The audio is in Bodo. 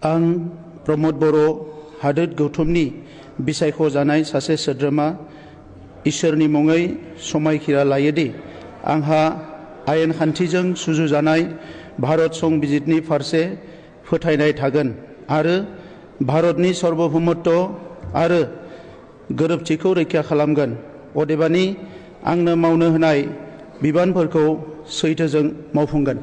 आं प्रमद बर' हादोर गौथुमनि बिसायख'जानाय सासे सोद्रोमा इसोरनि मुङै समायखिरा लायोदि आंहा आयेन खान्थिजों सुजुजानाय भारत संबिजितनि फारसे फोथायनाय थागोन आरो भारतनि सार्वभौमत्व आरो गोरोबथिखौ रैखा खालामगोन। अदेबानि आंनो मावनो होनाय बिबानफोरखौ सैथोजों मावफुंगोन।